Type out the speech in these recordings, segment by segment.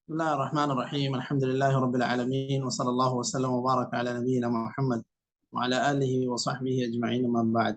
بسم الله الرحمن الرحيم. الحمد لله رب العالمين، وصلى الله وسلم وبارك على نبينا محمد وعلى آله وصحبه أجمعين، أما بعد.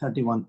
31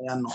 92।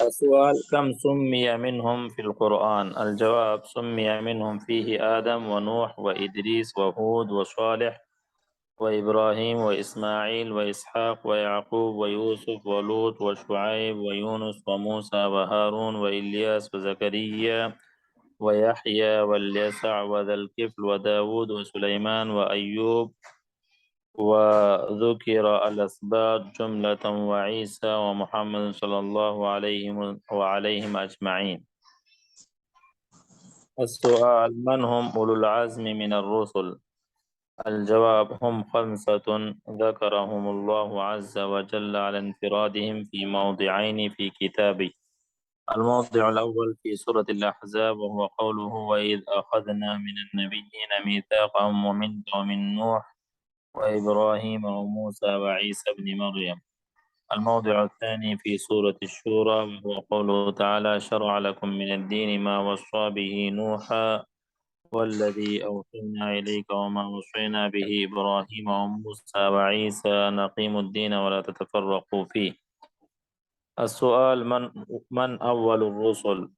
السؤال كم سمي منهم في القرآن؟ الجواب سمي منهم فيه آدم ونوح وإدريس وهود وصالح وإبراهيم وإسماعيل وإسحاق ويعقوب ويوسف ولوط وشعيب ويونس وموسى وهارون وإلياس وزكريا ويحيى واليسع وذا الكفل وداود وسليمان وأيوب، وذكر الأسباط جملة وعيسى ومحمد صلى الله عليه وعليهم أجمعين. السؤال من هم أولو العزم من الرسل؟ الجواب هم 5 ذكرهم الله عز وجل على انفرادهم في موضعين في كتابه. الموضع الأول في سورة الأحزاب، وهو قوله وإذ أخذنا من النبيين ميثاقهم ومنك ومن نوح وإبراهيم وموسى وعيسى بن مريم. الموضع الثاني في سورة الشورى، وهو قوله تعالى شرع لكم من الدين ما وصى به نوحا والذي أوحينا إليك وما وصينا به إبراهيم وموسى وعيسى أن أقيموا الدين ولا تتفرقوا فيه. السؤال من أول الرسل؟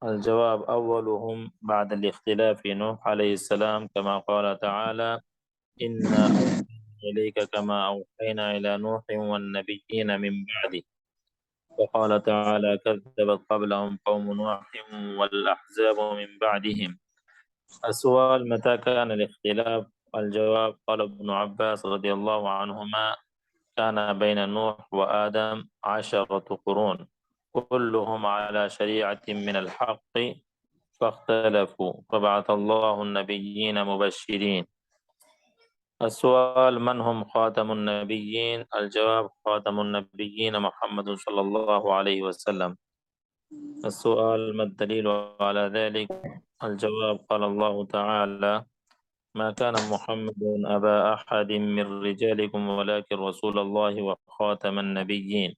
الجواب أولهم بعد الاختلاف نوح عليه السلام، كما قال تعالى إنا أوحينا إليك كما أوحينا إلى نوح والنبيين من بعده. وقال تعالى كذبت قبلهم قوم نوح والأحزاب من بعدهم. السؤال متى كان الاختلاف؟ الجواب قال ابن عباس رضي الله عنهما كان بين نوح وآدم 10 قرون كلهم على شريعة من الحق فاختلفوا فبعث الله النبيين مبشرين. السؤال من هم خاتم النبيين؟ الجواب خاتم النبيين محمد صلى الله عليه وسلم. السؤال ما الدليل على ذلك؟ الجواب قال الله تعالى ما كان محمد أبا أحد من رجالكم ولكن رسول الله وخاتم النبيين.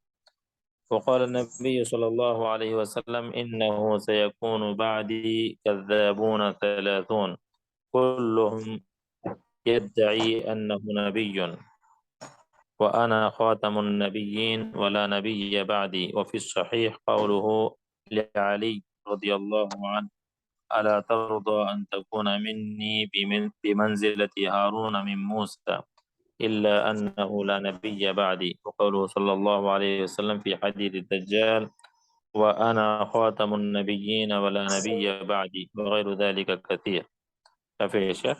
وقال النبي صلى الله عليه وسلم إنه سيكون بعدي كذابون 30 كلهم يدعي أنه نبي وأنا خاتم النبيين ولا نبي بعدي. وفي الصحيح قوله لعلي رضي الله عنه ألا ترضى أن تكون مني بمنزلة هارون من موسى إلا أنه لا نبي بعدي. وقوله صلى الله عليه وسلم في حديث الدجال وأنا خاتم النبيين ولا نبي بعدي، وغير ذلك كثير. كيف يا شيخ؟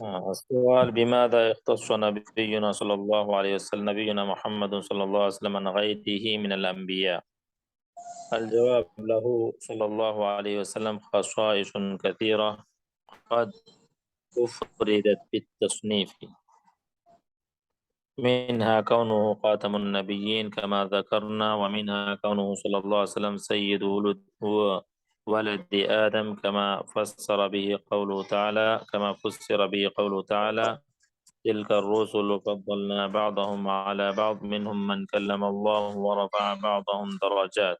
السؤال بماذا يختص نبينا صلى الله عليه وسلم نبينا محمد صلى الله عليه وسلم عن غيره من الأنبياء؟ الجواب له صلى الله عليه وسلم خصائص كثيرة قد أفردت بالتصنيف، منها كونه خاتم النبيين كما ذكرنا، ومنها كونه صلى الله عليه وسلم سيد ولد آدم كما فسر به قوله تعالى تلك الرسل فضلنا بعضهم على بعض منهم من كلم الله ورفع بعضهم درجات.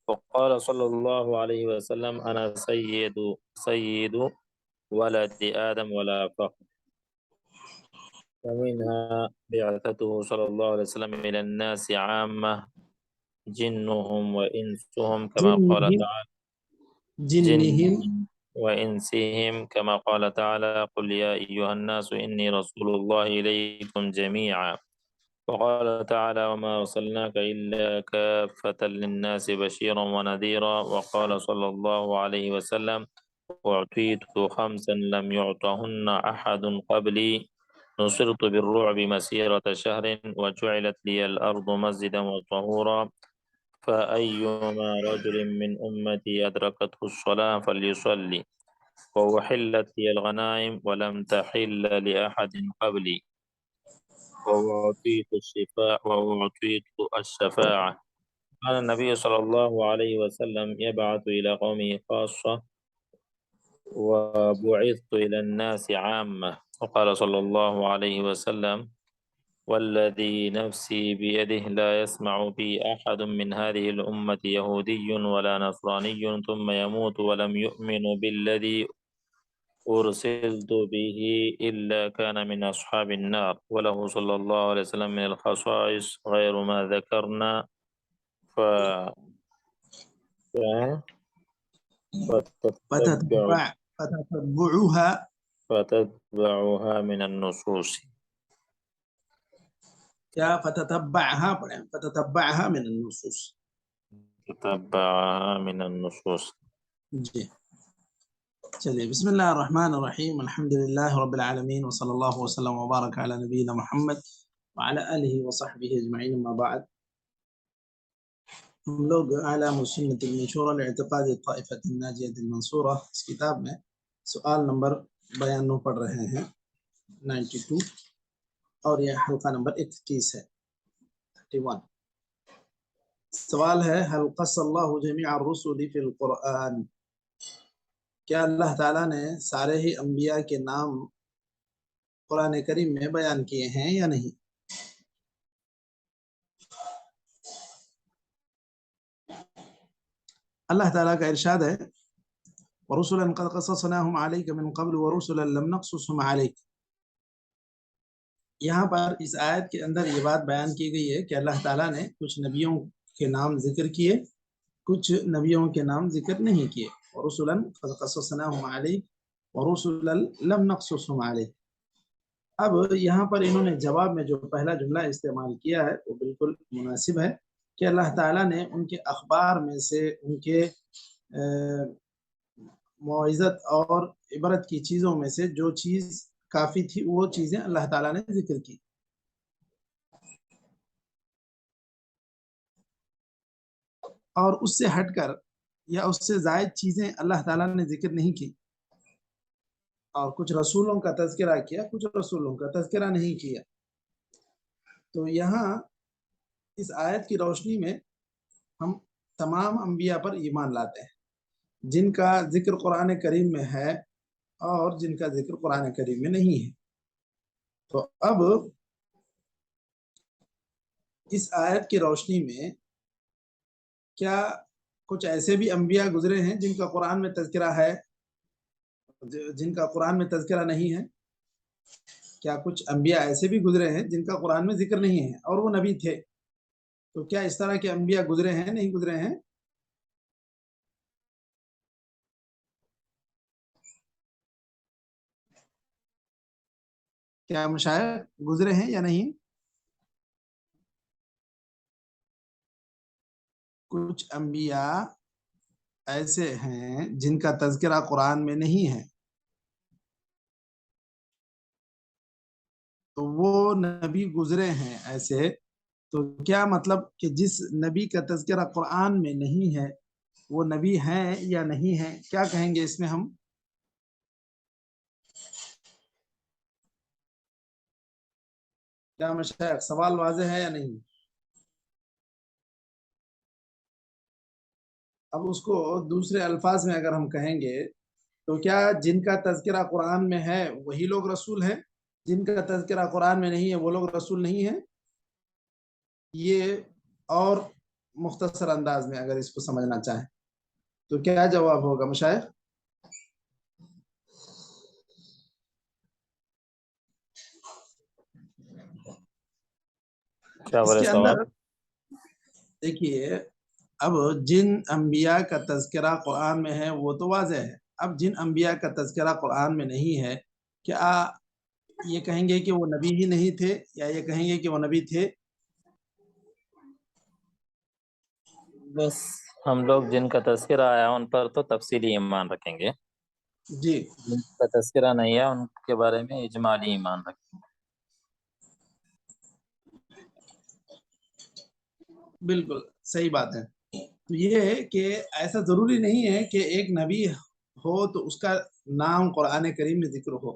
وقال صلى الله عليه وسلم أنا سيد ولد آدم ولا فخر. ومنها بعثته صلى الله عليه وسلم إلى الناس عامة جنهم وإنسهم كما قال جنهم تعالى جنهم جنهم وإنسهم كما قال تعالى قل يا أيها الناس إني رسول الله إليكم جميعا وقال تعالى وما أرسلناك إلا كافة للناس بشيرا ونذيرا وقال صلى الله عليه وسلم أعطيت خمسا لم يعطهن أحد قبلي نصرت بالرعب مسيرة شهر وجعلت لي الأرض مسجدا وطهورا فأيما رجل من أمتي أدركته الصلاة فليصلي وأحلت لي الغنائم ولم تحل لأحد قبلي وأعطيت الشفاعة. كان النبي صلى الله عليه وسلم يبعث إلى قومه خاصة وبعثت إلى الناس عامة. وقال صلى الله عليه وسلم والذي نفسي بيده لا يسمع بي أحد من هذه الأمة يهودي ولا نصراني ثم يموت ولم يؤمن بالذي أرسلت به إلا كان من أصحاب النار. وله صلى الله عليه وسلم من الخصائص غير ما ذكرنا ف... فتتبع فتتبعها فتتبعها من النصوص. یا فتتبعها پڑھیں فتتبعها من النصوص. تتبعها من النصوص. جی چلیے بسم اللہ الرحمن الرحیم الحمد للہ رب العالمین وصلی اللہ وسلم وبارک علی نبینا محمد وعلی آلہ وصحبہ اجمعین اما بعد. ہم لوگ اعلام السنة المنشورة لاعتقاد الطائفة الناجية المنصورة اس کتاب میں سوال نمبر 92 پڑھ رہے ہیں 92 اور یہ حلقہ نمبر 31 ہے 31. سوال ہے هل قص اللہ جميع الرسل في القرآن؟ کیا اللہ تعالیٰ نے سارے ہی انبیاء کے نام قرآن کریم میں بیان کیے ہیں یا نہیں؟ اللہ تعالیٰ کا ارشاد ہے وَرُسُلًا قَدْ قَصَصْنَاهُمْ عَلَيْكَ مِنْ قَبْلُ وَرُسُلًا لَمْ نَقْصُصْهُمْ عَلَيْكَ. یہاں پر اس آیت کے اندر یہ بات بیان کی گئی ہے کہ اللہ تعالیٰ نے کچھ نبیوں کے نام ذکر کیے، کچھ نبیوں کے نام ذکر نہیں کیے. وَرُسُلًا قَدْ قَصَصْنَاهُمْ عَلَيْكَ وَرُسُلًا لَمْ نَقْصُصْهُمْ عَلَيْكَ. اب یہاں پر انہوں نے جواب میں جو پہلا جملہ استعمال کیا ہے وہ بالکل مناسب ہے کہ اللہ تعالیٰ نے ان کے اخبار میں سے ان کے موعظت اور عبرت کی چیزوں میں سے جو چیز کافی تھی وہ چیزیں اللہ تعالیٰ نے ذکر کی. اور اس سے ہٹ کر یا اس سے زائد چیزیں اللہ تعالیٰ نے ذکر نہیں کی. اور کچھ رسولوں کا تذکرہ کیا، کچھ رسولوں کا تذکرہ نہیں کیا. تو یہاں اس آیت کی روشنی میں ہم تمام انبیاء پر ایمان لاتے ہیں جن کا ذکر قرآن کریم میں ہے اور جن کا ذکر قرآن کریم میں نہیں ہے. تو اب اس آیت کی روشنی میں کیا کچھ ایسے بھی انبیاء گزرے ہیں جن کا قرآن میں تذکرہ ہے، جن کا قرآن میں تذکرہ نہیں ہے؟ کیا کچھ انبیاء ایسے بھی گزرے ہیں جن کا قرآن میں ذکر نہیں ہے اور وہ نبی تھے؟ تو کیا اس طرح کے انبیاء گزرے ہیں نہیں گزرے ہیں؟ کیا مشائخ گزرے ہیں یا نہیں؟ کچھ انبیاء ایسے ہیں جن کا تذکرہ قرآن میں نہیں ہے، تو وہ نبی گزرے ہیں ایسے. تو کیا مطلب کہ جس نبی کا تذکرہ قرآن میں نہیں ہے وہ نبی ہیں یا نہیں ہیں؟ کیا کہیں گے اس میں ہم؟ کیا مشائخ سوال واضح ہے یا نہیں؟ اب اس کو دوسرے الفاظ میں اگر ہم کہیں گے تو کیا جن کا تذکرہ قرآن میں ہے وہی لوگ رسول ہیں، جن کا تذکرہ قرآن میں نہیں ہے وہ لوگ رسول نہیں ہیں؟ یہ اور مختصر انداز میں اگر اس کو سمجھنا چاہیں تو کیا جواب ہوگا مشائخ؟ کیا بولے اس کے سوال؟ اندر دیکھیے، اب جن انبیاء کا تذکرہ قرآن میں ہے وہ تو واضح ہے. اب جن انبیاء کا تذکرہ قرآن میں نہیں ہے، کیا یہ کہیں گے کہ وہ نبی ہی نہیں تھے، یا یہ کہیں گے کہ وہ نبی تھے؟ بس ہم لوگ جن کا تذکرہ آیا ان پر تو تفصیلی ایمان رکھیں گے، جی جن کا تذکرہ نہیں ہے ان کے بارے میں اجمالی ایمان رکھیں گے. بالکل صحیح بات ہے. تو یہ ہے کہ ایسا ضروری نہیں ہے کہ ایک نبی ہو تو اس کا نام قرآن کریم میں ذکر ہو.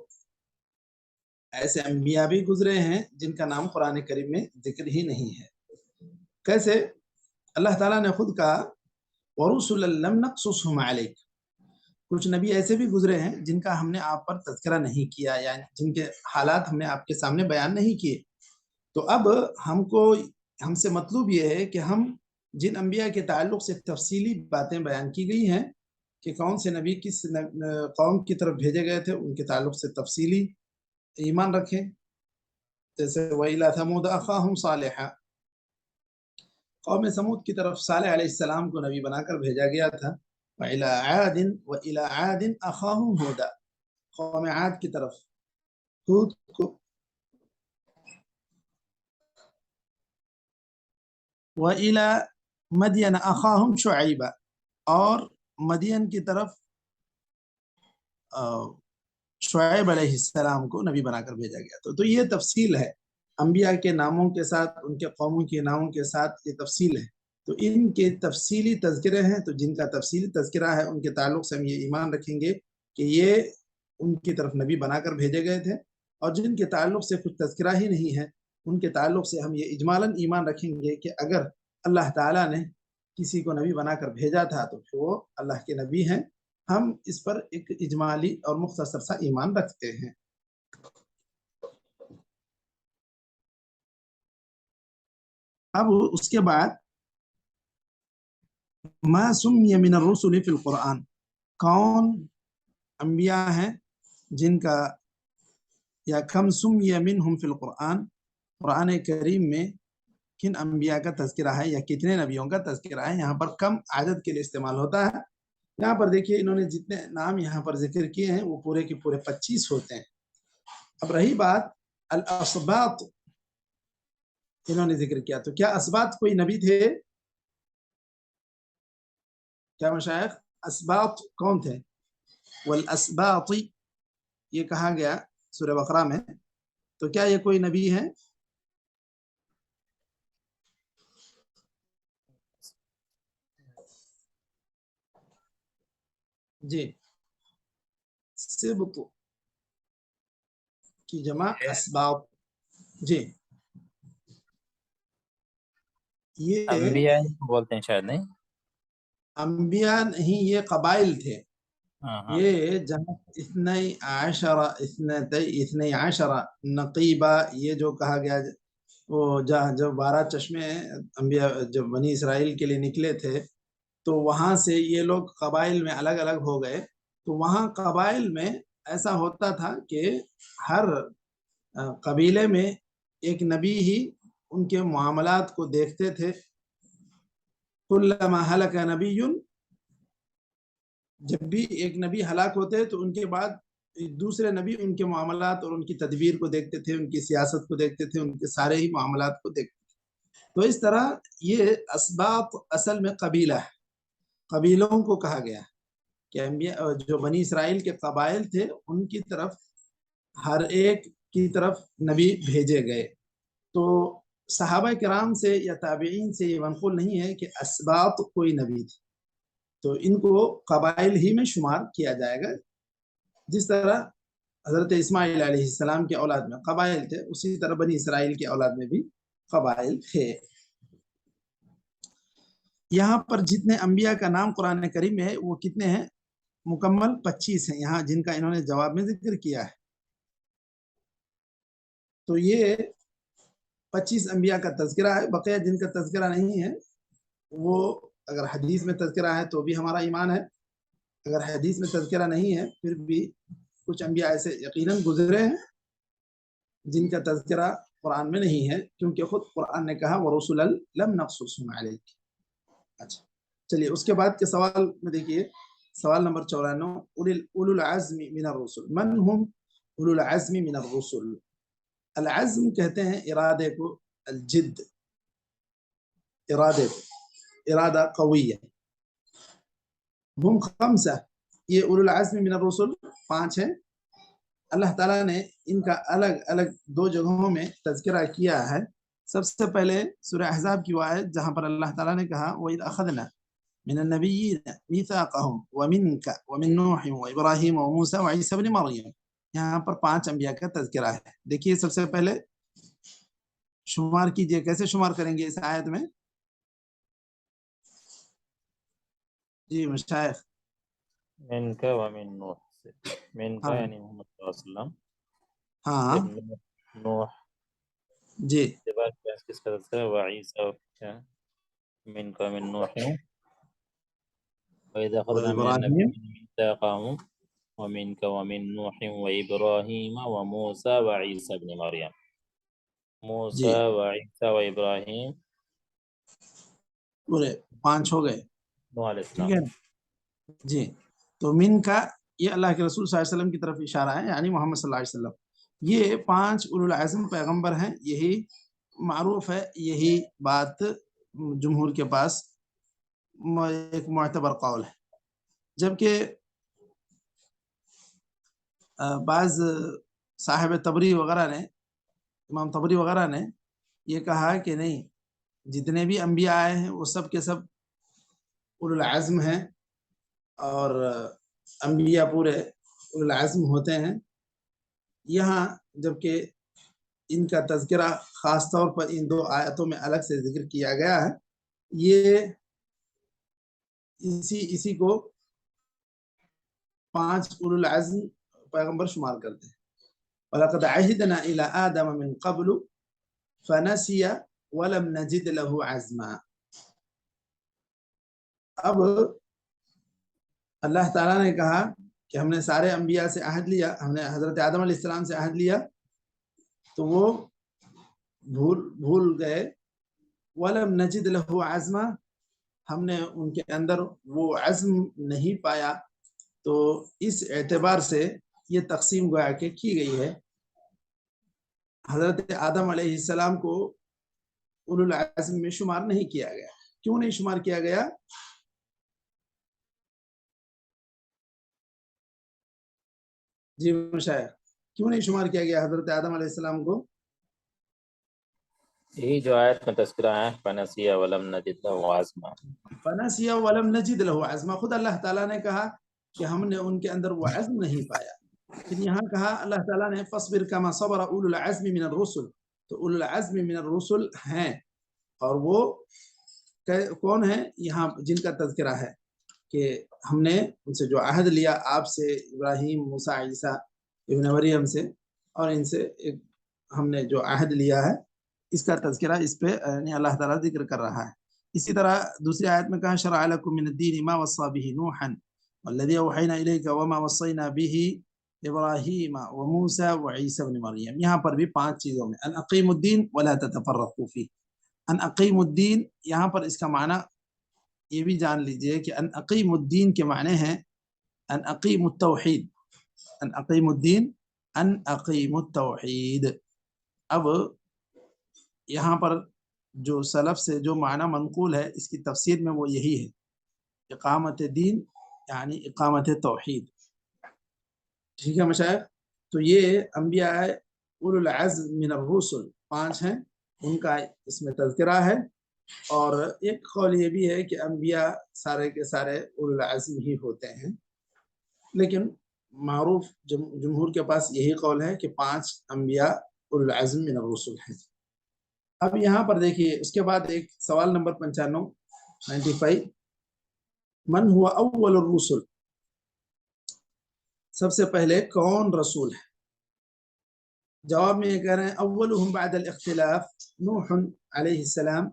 ایسے انبیاء بھی گزرے ہیں جن کا نام قرآن کریم میں ذکر ہی نہیں ہے. کیسے؟ اللہ تعالیٰ نے خود کہا وَرُسُلًا لَمْ نَقْصُصْهُمْ عَلَيْكَ. کچھ نبی ایسے بھی گزرے ہیں جن کا ہم نے آپ پر تذکرہ نہیں کیا، یعنی جن کے حالات ہم نے آپ کے سامنے بیان نہیں کیے. تو اب ہم سے مطلوب یہ ہے کہ ہم جن انبیاء کے تعلق سے تفصیلی باتیں بیان کی گئی ہیں کہ کون سے نبی کس قوم کی طرف بھیجے گئے تھے، ان کے تعلق سے تفصیلی ایمان رکھیں. جیسے وَإِلَىٰ ثَمُودَ أَخَاهُمْ صَالِحًا، قوم سمود کی طرف صالح علیہ السلام کو نبی بنا کر بھیجا گیا تھا. وَإِلَىٰ عَادٍ أَخَاهُمْ هُودًا، قوم عاد کی طرف ہود کو. وَإِلَىٰ مَدْيَنَ أَخَاهُمْ شُعَيْبًا، اور مدین کی طرف شعیب علیہ السلام کو نبی بنا کر بھیجا گیا. تو یہ تفصیل ہے انبیاء کے ناموں کے ساتھ، ان کے قوموں کے ناموں کے ساتھ، یہ تفصیل ہے. تو ان کے تفصیلی تذکرے ہیں. تو جن کا تفصیلی تذکرہ ہے ان کے تعلق سے ہم یہ ایمان رکھیں گے کہ یہ ان کی طرف نبی بنا کر بھیجے گئے تھے. اور جن کے تعلق سے کچھ تذکرہ ہی نہیں ہے ان کے تعلق سے ہم یہ اجمالاً ایمان رکھیں گے کہ اگر اللہ تعالیٰ نے کسی کو نبی بنا کر بھیجا تھا تو پھر وہ اللہ کے نبی ہیں. ہم اس پر ایک اجمالی اور مختصر سا ایمان رکھتے ہیں. اب اس کے بعد ما سمی من الرسل فی القرآن، کون انبیاء ہیں جن کا، یا کم سمی منہم فی القرآن، قرآن کریم میں کن انبیاء کا تذکرہ ہے یا کتنے نبیوں کا تذکرہ ہے. یہاں پر کم عدد کے لیے استعمال ہوتا ہے. یہاں پر دیکھیے انہوں نے جتنے نام یہاں پر ذکر کیے ہیں وہ پورے کے پورے 25 ہوتے ہیں. اب رہی بات الاسباط، انہوں نے ذکر کیا، تو کیا اسباط کوئی نبی تھے؟ کیا مشائخ اسباط کون تھے؟ والاسباط یہ کہا گیا سورہ بقرہ میں، تو کیا یہ کوئی نبی ہے؟ جی، سبط کی جمع اسباط. جی یہ انبیاء بولتے ہیں شاید، نہیں؟ انبیاء نہیں، یہ قبائل تھے. ہاں یہ جہاں اثنی عشرہ نقیبہ، یہ جو کہا گیا، وہ جب 12 چشمے انبیاء جب بنی اسرائیل کے لیے نکلے تھے تو وہاں سے یہ لوگ قبائل میں الگ الگ ہو گئے. تو وہاں قبائل میں ایسا ہوتا تھا کہ ہر قبیلے میں ایک نبی ہی ان کے معاملات کو دیکھتے تھے. کلما ہلک نبی، جب بھی ایک نبی ہلاک ہوتے تو ان کے بعد دوسرے نبی ان کے معاملات اور ان کی تدبیر کو دیکھتے تھے، ان کی سیاست کو دیکھتے تھے، ان کے سارے ہی معاملات کو دیکھتے تھے. تو اس طرح یہ اسباط اصل میں قبیلہ ہے، قبیلوں کو کہا گیا کہ انبیاء جو بنی اسرائیل کے قبائل تھے ان کی طرف ہر ایک کی طرف نبی بھیجے گئے. تو صحابہ کرام سے یا تابعین سے یہ منقول نہیں ہے کہ اسباط کوئی نبی تھے. تو ان کو قبائل ہی میں شمار کیا جائے گا. جس طرح حضرت اسماعیل علیہ السلام کے اولاد میں قبائل تھے، اسی طرح بنی اسرائیل کے اولاد میں بھی قبائل تھے. یہاں پر جتنے انبیاء کا نام قرآن کریم میں ہے وہ کتنے ہیں؟ مکمل 25 ہیں یہاں، جن کا انہوں نے جواب میں ذکر کیا ہے. تو یہ 25 انبیاء کا تذکرہ ہے. بقیہ جن کا تذکرہ نہیں ہے وہ اگر حدیث میں تذکرہ ہے تو بھی ہمارا ایمان ہے، اگر حدیث میں تذکرہ نہیں ہے پھر بھی کچھ انبیاء ایسے یقیناً گزرے ہیں جن کا تذکرہ قرآن میں نہیں ہے، کیونکہ خود قرآن نے کہا وَرُسُلًا لَمْ نَقْصُصْهُمْ عَلَيْكَ. اچھا چلیے اس کے بعد کے سوال میں دیکھیے، سوال نمبر 94، اولو العزم من الرسل. من هم اولو العزم من الرسل؟ العزم کہتے ہیں ارادے کو، الجد، ارادے کو، ارادہ قویہ. ہم خمسہ، یہ اولو العزم من الرسل 5 ہیں. اللہ تعالیٰ نے ان کا الگ الگ 2 جگہوں میں تذکرہ کیا ہے. سب سے پہلے سورہ احزاب کی وہ آیت جہاں پر اللہ تعالیٰ نے کہا وَإِذْ أَخَذْنَا مِنَ النَّبِيِّينَ مِيثَاقَهُمْ وَمِنْكَ وَمِنْ نُوحٍ وَإِبْرَاهِيمَ وَمُوسَى وَعِيسَى ابْنِ مَرْيَمَ. یہاں پر 5 انبیاء کا تذکرہ ہے. دیکھیے سب سے پہلے شمار کیجئے، کیسے شمار کریں گے اس آیت میں؟ جی مشائخ. من کا ومن نوح سے، من کا ہاں یعنی محمد صلی اللہ علیہ وسلم، ہاں ابن نوح جی کے بعد کس کا تذکرہ، وعیسیٰ کیا، من کا من نوح، وَإِذَا أَخَذْنَا مِنَ ابراہیم. النَّبِيِّينَ مِيثَاقَهُمْ وَمِنْكَ وَمِنْ نُوحٍ وَإِبْرَاهِيمَ وَمُوسَى وَعِيسَى ابْنِ مَرْيَمَ. جی موسیٰ وعیسیٰ وإبراہیم، پورے 5 ہو گئے. نوح علیہ ٹھیک السلام. ہے جی. تو من کا یہ اللہ کے رسول صلی اللہ علیہ وسلم کی طرف اشارہ ہے، یعنی محمد صلی اللہ علیہ وسلم. یہ 5 اولو العزم پیغمبر ہیں، یہی معروف ہے، یہی بات جمہور کے پاس ایک معتبر قول ہے. جبکہ بعض صاحب طبری وغیرہ نے، امام طبری وغیرہ نے یہ کہا کہ نہیں، جتنے بھی انبیاء آئے ہیں وہ سب کے سب اولو العزم ہیں، اور انبیاء پورے اولو العزم ہوتے ہیں. یہاں جبکہ ان کا تذکرہ خاص طور پر ان 2 آیتوں میں الگ سے ذکر کیا گیا ہے، یہ اسی کو 5 اولو العزم پیغمبر شمار کرتے ہیں. وَلَقَدْ عَهِدْنَا إِلَىٰ آدَمَ مِنْ قَبْلُ فَنَسِيَ وَلَمْ نَجِدْ لَهُ عَزْمًا. اب اللہ تعالیٰ نے کہا کہ ہم نے سارے انبیاء سے عہد لیا، ہم نے حضرت آدم علیہ السلام سے عہد لیا تو وہ بھول گئے. وَلَمْ نَجِدْ لَهُ عَزْمًا، ہم نے ان کے اندر وہ عزم نہیں پایا. تو اس اعتبار سے یہ تقسیم گویا کہ کی گئی ہے. حضرت آدم علیہ السلام کو اولو العزم میں شمار نہیں کیا گیا. کیوں نہیں شمار کیا گیا؟ جی مشاہد، کیوں نہیں شمار کیا گیا حضرت آدم علیہ السلام کو؟ یہی جو آیت میں تذکرہ ہے، فَنَسِيَ وَلَمْ نَجِدْ لَهُ عَزْمًا. فَنَسِيَ وَلَمْ نَجِدْ لَهُ عَزْمًا، خود اللہ تعالیٰ نے کہا کہ ہم نے ان کے اندر وہ عزم نہیں پایا. پھر یہاں کہا اللہ تعالیٰ نے فَاصْبِرْ كَمَا صَبَرَ أُولُو الْعَزْمِ مِنَ الرُّسُلِ. تو اولو العزم من الرسل ہیں، اور وہ کون ہیں یہاں جن کا تذکرہ ہے کہ ہم نے ان سے جو عہد لیا، آپ سے، ابراہیم، موسیٰ، عیسیٰ ابن مریم سے، اور ان سے ہم نے جو عہد لیا ہے، اس کا تذکرہ اس پہ یعنی اللہ تعالیٰ ذکر کر رہا ہے. اسی طرح دوسری آیت میں کہا شرع لکم من الدین ما وصى به نوحا والذی اوحینا الیک وما وصینا به ابراہیم وموسیٰ وعیسیٰ ابن مریم. یہاں پر بھی 5 چیزوں میں ان اقیموا الدین ولا تتفرقوا فیہ. ان اقیموا الدین، یہاں پر اس کا معنی یہ بھی جان لیجئے کہ ان اقیموا الدین کے معنی ہیں ان اقیموا التوحید. ان اقیموا الدین، ان اقیموا التوحید. اب یہاں پر جو سلف سے جو معنی منقول ہے اس کی تفسیر میں وہ یہی ہے، اقامت دین یعنی اقامت توحید. ٹھیک ہے مشائخ؟ تو یہ انبیاء اولو العزم من الرسل 5 ہیں، ان کا اس میں تذکرہ ہے. اور ایک قول یہ بھی ہے کہ انبیاء سارے کے سارے اولو العزم ہی ہوتے ہیں، لیکن معروف جمہور کے پاس یہی قول ہے کہ 5 انبیاء اولو العزم من الرسل ہیں. اب یہاں پر دیکھیے اس کے بعد ایک سوال نمبر 95 من ہوا اول الرسل، سب سے پہلے کون رسول ہے؟ جواب میں یہ کہہ رہے ہیں اولهم بعد الاختلاف نوح علیہ السلام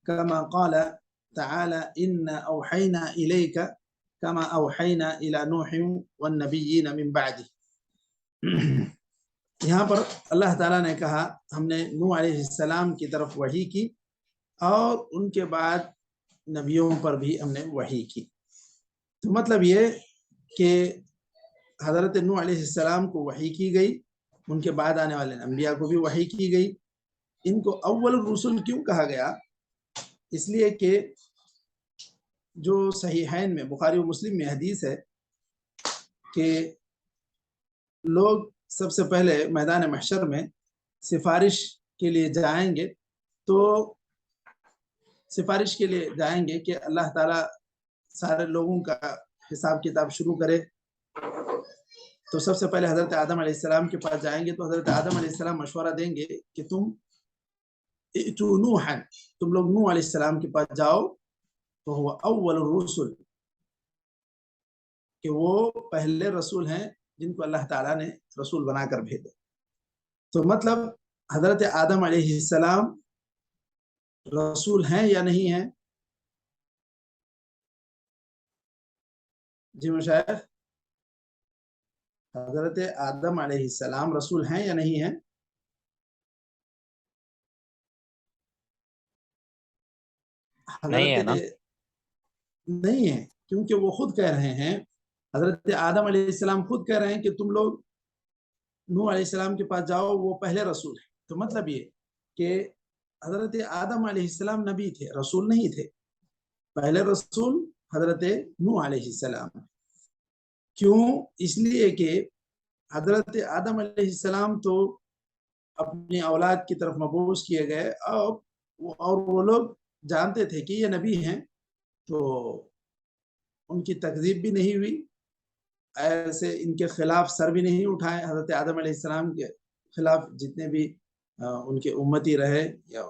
كما قال تعالى إنا أوحينا إليك كما أوحينا إلى نوح والنبيين من بعده. یہاں پر اللہ تعالیٰ نے کہا ہم نے نوح علیہ السلام کی طرف وحی کی اور ان کے بعد نبیوں پر بھی ہم نے وحی کی. تو مطلب یہ کہ حضرت نوح علیہ السلام کو وحی کی گئی، ان کے بعد آنے والے انبیاء کو بھی وحی کی گئی. ان کو اول الرسل کیوں کہا گیا؟ اس لیے کہ جو صحیحین میں بخاری و مسلم میں حدیث ہے کہ لوگ سب سے پہلے میدان محشر میں سفارش کے لیے جائیں گے، تو سفارش کے لیے جائیں گے کہ اللہ تعالیٰ سارے لوگوں کا حساب کتاب شروع کرے. تو سب سے پہلے حضرت آدم علیہ السلام کے پاس جائیں گے، تو حضرت آدم علیہ السلام مشورہ دیں گے کہ تم لوگ نوح علیہ السلام کے پاس جاؤ، تو وہ اول الرسل، کہ وہ پہلے رسول ہیں جن کو اللہ تعالیٰ نے رسول بنا کر بھیجا. تو مطلب حضرت آدم علیہ السلام رسول ہیں یا نہیں ہیں؟ جی مشائخ، حضرت آدم علیہ السلام رسول ہیں یا نہیں ہیں؟ نہیں ہے نا. نہیں ہے، کیونکہ وہ خود کہہ رہے ہیں، حضرت آدم علیہ السلام خود کہہ رہے ہیں کہ تم لوگ نوح علیہ السلام کے پاس جاؤ، وہ پہلے رسول ہیں. تو مطلب یہ کہ حضرت آدم علیہ السلام نبی تھے، رسول نہیں تھے. پہلے رسول حضرت نوح علیہ السلام. کیوں؟ اس لیے کہ حضرت آدم علیہ السلام تو اپنی اولاد کی طرف مبعوث کیے گئے، اور وہ لوگ جانتے تھے کہ یہ نبی ہیں، تو ان کی تکذیب بھی نہیں ہوئی، ایسے ان کے خلاف سر بھی نہیں اٹھائے. حضرت آدم علیہ السلام کے خلاف جتنے بھی ان کے امتی رہے یا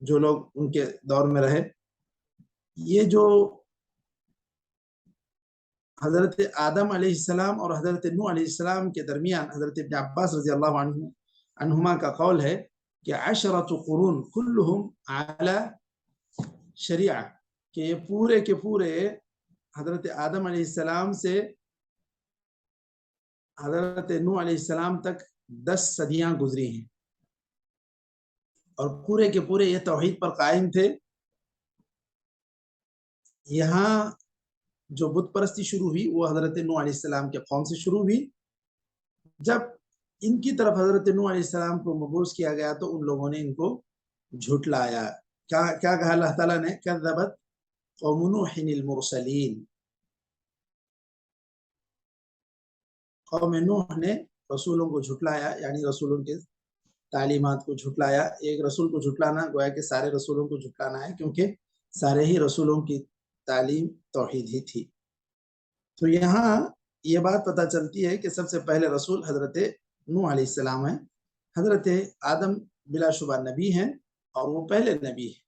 جو لوگ ان کے دور میں رہے، یہ جو حضرت آدم علیہ السلام اور حضرت نوح علیہ السلام کے درمیان حضرت ابن عباس رضی اللہ عنہما کا قول ہے کہ 10 قرون کلہم علی شریعہ، کہ یہ پورے کے پورے حضرت آدم علیہ السلام سے حضرت نوح علیہ السلام تک 10 صدیاں گزری ہیں، اور پورے کے پورے یہ توحید پر قائم تھے. یہاں جو بت پرستی شروع ہوئی وہ حضرت نوح علیہ السلام کے قوم سے شروع ہوئی. جب ان کی طرف حضرت نوح علیہ السلام کو مبعوث کیا گیا تو ان لوگوں نے ان کو جھٹلایا. کیا کہا اللہ تعالیٰ نے؟ کذبت قوم نوح المرسلین، قوم نوح نے رسولوں کو جھٹلایا، یعنی رسولوں کے تعلیمات کو جھٹلایا. ایک رسول کو جھٹلانا گویا کہ سارے رسولوں کو جھٹلانا ہے، کیونکہ سارے ہی رسولوں کی تعلیم توحید ہی تھی. تو یہاں یہ بات پتہ چلتی ہے کہ سب سے پہلے رسول حضرت نوح علیہ السلام ہیں. حضرت آدم بلا شبہ نبی ہیں اور وہ پہلے نبی ہیں.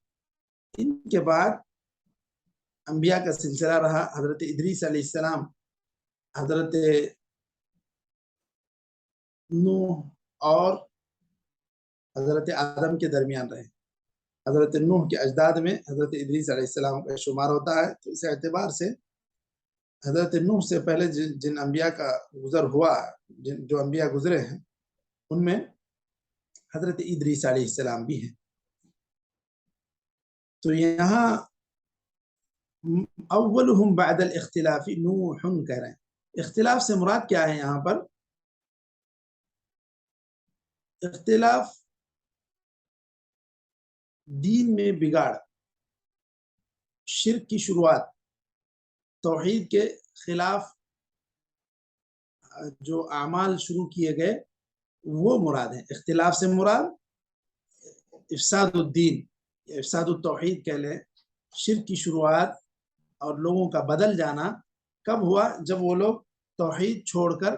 ان کے بعد انبیاء کا سلسلہ رہا. حضرت ادریس علیہ السلام حضرت نوح اور حضرت آدم کے درمیان رہے. حضرت نوح کے اجداد میں حضرت ادریس علیہ السلام کا شمار ہوتا ہے. تو اس اعتبار سے حضرت نوح سے پہلے جن انبیاء کا گزر ہوا، جو انبیاء گزرے ہیں، ان میں حضرت ادریس علیہ السلام بھی ہیں. تو یہاں اولہم بعد الاختلاف نوح کہہ رہے ہیں. اختلاف سے مراد کیا ہے یہاں پر؟ اختلاف دین میں بگاڑ، شرک کی شروعات، توحید کے خلاف جو اعمال شروع کیے گئے وہ مراد ہیں. اختلاف سے مراد افساد الدین یا افساد التوحید کہہ لیں. شرک کی شروعات اور لوگوں کا بدل جانا کب ہوا؟ جب وہ لوگ توحید چھوڑ کر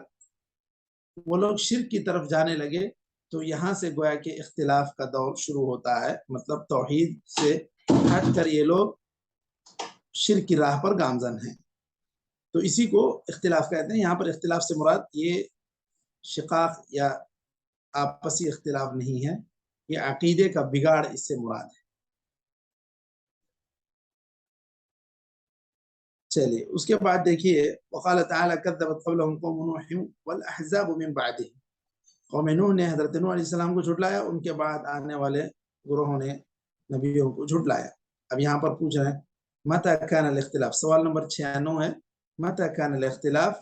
وہ لوگ شرک کی طرف جانے لگے. تو یہاں سے گویا کہ اختلاف کا دور شروع ہوتا ہے. مطلب توحید سے ہٹ کر یہ لوگ شرک کی راہ پر گامزن ہیں. تو اسی کو اختلاف کہتے ہیں. یہاں پر اختلاف سے مراد یہ شقاق یا آپسی اختلاف نہیں ہے، یہ عقیدے کا بگاڑ اس سے مراد ہے. چلیے اس کے بعد دیکھیے وقال تعالی کذبت قبلهم قوم نوح والاحزاب من بعدهم. قوم نوح نے حضرت نوح علیہ السلام کو جھٹلایا، ان کے بعد آنے والے گروہوں نے نبیوں کو جھٹلایا۔ اب یہاں پر پوچھ رہے ہیں متى كان الاختلاف، سوال نمبر 96 ہے، متى كان الاختلاف،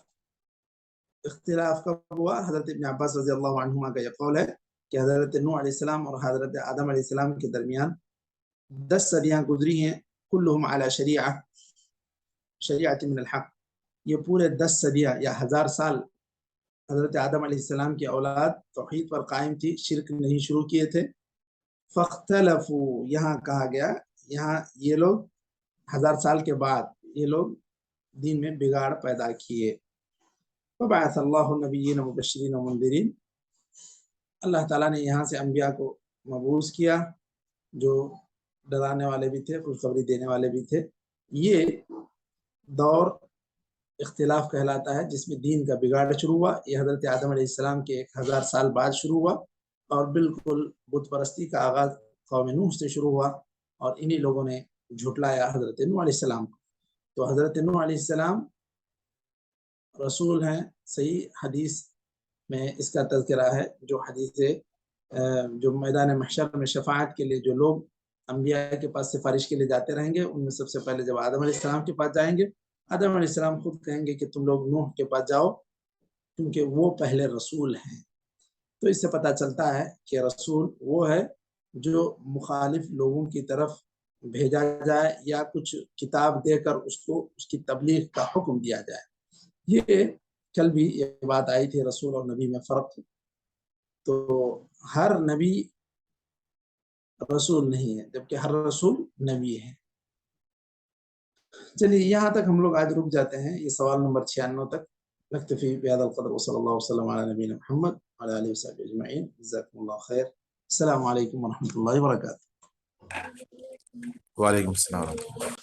اختلاف کب ہوا؟ حضرت ابن عباس رضی اللہ عنہما کا یہ قول ہے کہ حضرت نوح علیہ السلام اور حضرت آدم علیہ السلام کے درمیان 10 صدیاں گزری ہیں، کلہم علی شریعت من الحق، یہ پورے 10 صدیاں یا 1000 سال حضرت آدم علیہ السلام کی اولاد توحید پر قائم تھی، شرک نہیں شروع کیے تھے۔ فاختلفوا، یہاں کہا گیا یہاں یہ لوگ 1000 سال کے بعد یہ لوگ دین میں بگاڑ پیدا کیے۔ فبعث اللہ النبیین مبشرین و منذرین، اللہ تعالیٰ نے یہاں سے انبیاء کو مبعوث کیا جو ڈرانے والے بھی تھے، خوشخبری دینے والے بھی تھے۔ یہ دور اختلاف کہلاتا ہے جس میں دین کا بگاڑ شروع ہوا، یہ حضرت آدم علیہ السلام کے 1000 سال بعد شروع ہوا، اور بالکل بت پرستی کا آغاز قوم نوح سے شروع ہوا، اور انہی لوگوں نے جھٹلایا حضرت نوح علیہ السلام کو۔ تو حضرت نوح علیہ السلام رسول ہیں، صحیح حدیث میں اس کا تذکرہ ہے، جو حدیث جو میدان محشر میں شفاعت کے لیے جو لوگ انبیاء کے پاس سفارش کے لیے جاتے رہیں گے، ان میں سب سے پہلے جب آدم علیہ السلام کے پاس جائیں گے، آدم علیہ السلام خود کہیں گے کہ تم لوگ نوح کے پاس جاؤ کیونکہ وہ پہلے رسول ہیں۔ تو اس سے پتہ چلتا ہے کہ رسول وہ ہے جو مخالف لوگوں کی طرف بھیجا جائے یا کچھ کتاب دے کر اس کو اس کی تبلیغ کا حکم دیا جائے۔ یہ کل بھی یہ بات آئی تھی، رسول اور نبی میں فرق، تو ہر نبی رسول نہیں ہے جبکہ ہر رسول نبی ہے۔ چلیے یہاں تک ہم لوگ آج رک جاتے ہیں، یہ سوال نمبر 96 تک۔ نکتفی بہذا القدر وصلی اللہ وسلم علی نبینا محمد وعلی آلہ وصحبہ اجمعین، جزاکم اللہ خیر، السلام علیکم ورحمۃ اللہ وبرکاتہ۔ وعلیکم السلام ورحمۃ اللہ۔